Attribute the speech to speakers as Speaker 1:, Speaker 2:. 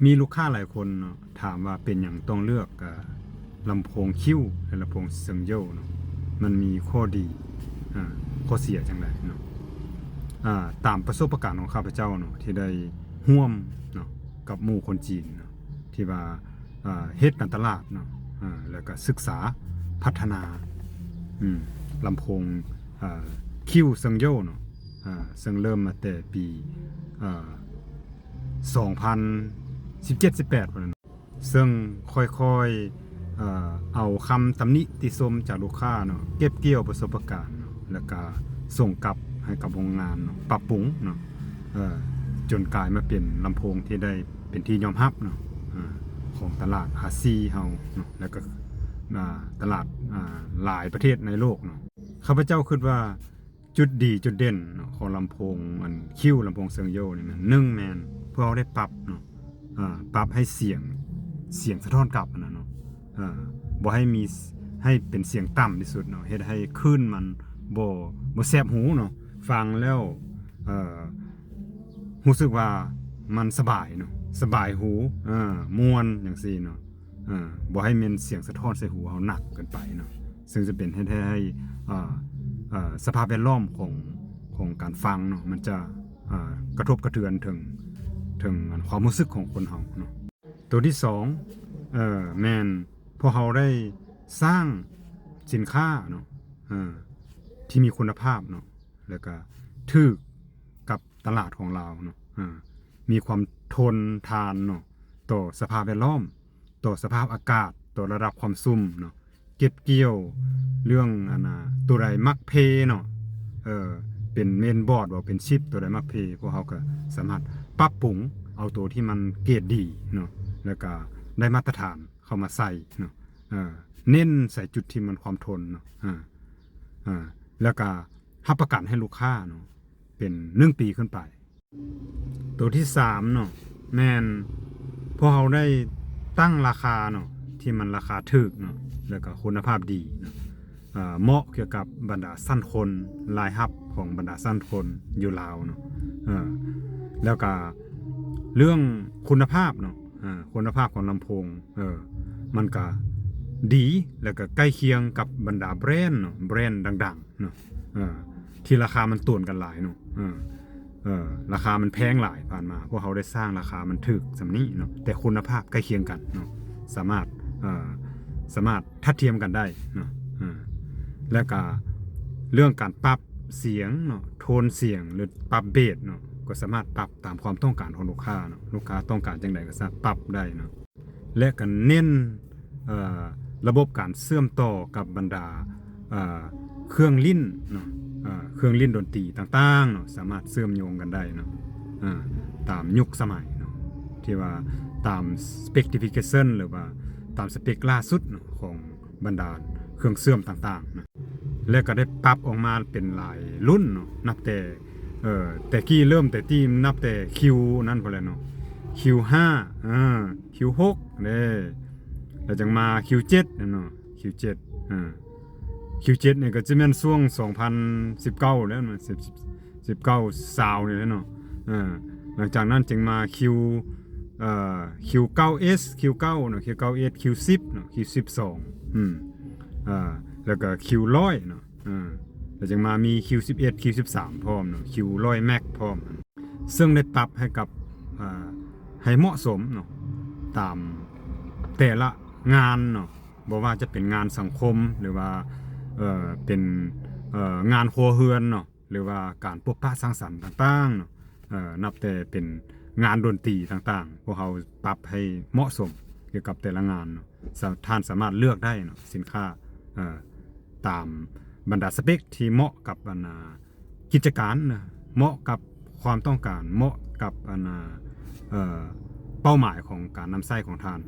Speaker 1: มีลูกค้าหลายคนเนาะถามว่าเป็นอย่างต้องเลือกลำโพงคิ้วและลำโพงเซิงโย่เนาะมันมีข้อดีข้อเสียจังไรเนาะตามประสบการณ์ของข้าพเจ้าเนาะที่ได้ร่วมเนาะกับหมู่คนจีนเนาะที่ว่าเฮ็ดการตลาดเนาะแล้วก็ศึกษาพัฒนาลำโพงคิ้วเซิงโย่เนาะซึ่งเริ่มมาแต่ปี2017-18พุ่นซึ่งค่อยๆเอาคำตำหนิติชมจากลูกค้าเนาะเก็บเกี่ยวประสบการณ์เนาะแล้วก็ส่งกลับให้กับโรงงานเนาะปรับปรุงเนาะจนกลายมาเป็นลำโพงที่ได้เป็นที่ยอมรับเนาะของตลาดอาซีเฮาเนาะแล้วก็ตลาดหลายประเทศในโลกเนาะข้าพเจ้าคิดว่าจุดดีจุดเด่นของลำโพงคิ้วลำโพงเซิงโย่นี่มัน1แมนเพื่อเราได้ปรับเนาะปรับให้เสียงสะท้อนกลับนะเนาะบ่ให้เป็นเสียงต่ำที่สุดเนาะเฮ็ดให้คลื่นมันบ่แสบหูเนาะฟังแล้วรู้สึกว่ามันสบายเนาะสบายหูม่วนจังซี่เนาะบ่ให้มันเสียงสะท้อนใส่หูเฮาหนักเกินไปเนาะซึ่งจะเป็นให้สภาพแวดล้อมของการฟังเนาะมันจะกระทบกระเทือนถึงความรู้สึกของคนเฮาเนาะตัวที่2แม่นพอเฮาได้สร้างสินค้าเนาะที่มีคุณภาพเนาะแล้วก็ถูกกับตลาดของเราเนาะมีความทนทานเนาะต่อสภาพแวดล้อมต่อสภาพอากาศต่อระดับความซุ่มเนาะเก็บเกี่ยวเรื่องตัวใดมักเพเนาะเป็นเมนบอร์ดว่าเป็นชิปตัวใดมักเพพวกเขาก็สามารถปรับปรุงเอาตัวที่มันเกรดดีเนาะแล้วก็ได้มาตรฐานเข้ามาใส่เนาะเน้นใส่จุดที่มันความทนเนาะแล้วก็รับประกันให้ลูกค้าเนาะเป็น1 ปีขึ้นไปตัวที่3เนาะแม่นพวกเขาได้ตั้งราคาเนาะที่มันราคาถูกเนาะแล้วก็คุณภาพดีเนาะเหมาะเกี่ยวกับบรรดาสั้นคนรายฮับของบรรดาสั้นคนอยู่ลาวเนาะแล้วก็เรื่องคุณภาพเนาะคุณภาพของลำโพงมันก็ดีแล้วก็ใกล้เคียงกับบรรดาแบรนด์เนาะแบรนด์ดังๆเนาะที่ราคามันต่วนกันหลายเนาะราคามันแพงหลายผ่านมาพวกเขาได้สร้างราคามันถูกสำนี้เนาะแต่คุณภาพใกล้เคียงกันเนาะสามารถทัดเทียมกันได้เนาะแล้วก็เรื่องการปรับเสียงเนาะโทนเสียงหรือปรับเบสเนาะก็สามารถปรับตามความต้องการของลูกค้าเนาะลูกค้าต้องการจังไดก็สามารถปรับได้เนาะและก็เน้นระบบการเชื่อมต่อกับบรรดาเครื่องลิ้นเนาะเครื่องลิ้นดนตรีต่างๆเนาะสามารถเชื่อมโยงกันได้เนาะตามยุคสมัยเนาะที่ว่าตาม specification หรือว่าตามสเปคล่าสุดเนาะของบรรดาเครื่องเชื่อมต่างๆนะและก็ได้ปรับออกมาเป็นหลายรุ่นเนาะนับแต่กี้เริ่มแต่ที่นับแต่ Q นั่นพอแล้วเนาะ Q5 Q6 เด้แล้วจังมา Q7 เนาะ Q7 Q7 เนี่ยก็จะแม่นช่วง2019แล้วมัน19ซาวนี่แหละเนาะหลังจากนั้นจึงมาQ9S Q9 เนาะ Q9S Q10 เนาะ Q12 แล้วก็ Q100 เนาะแล้วจึงมามี Q11 Q13 พร้อมเนาะ Q100 Max พร้อมซึ่งได้ปรับให้กับให้เหมาะสมเนาะตามแต่ละงานเนาะบ่ว่าจะเป็นงานสังคมหรือว่าเป็นงานครัวเรือนเนาะหรือว่าการพบปะสังสรรค์ต่างๆเนาะนับแต่เป็นงานดนตรีต่างๆพวกเขาปรับให้เหมาะสมเกี่ยวกับแต่ละงานเนาะท่านสามารถเลือกได้เนาะสินค้าตามบรรดาสเปคที่เหมาะกับบรรดากิจการนะเหมาะกับความต้องการเหมาะกับเป้าหมายของการนำไส้ของท่าน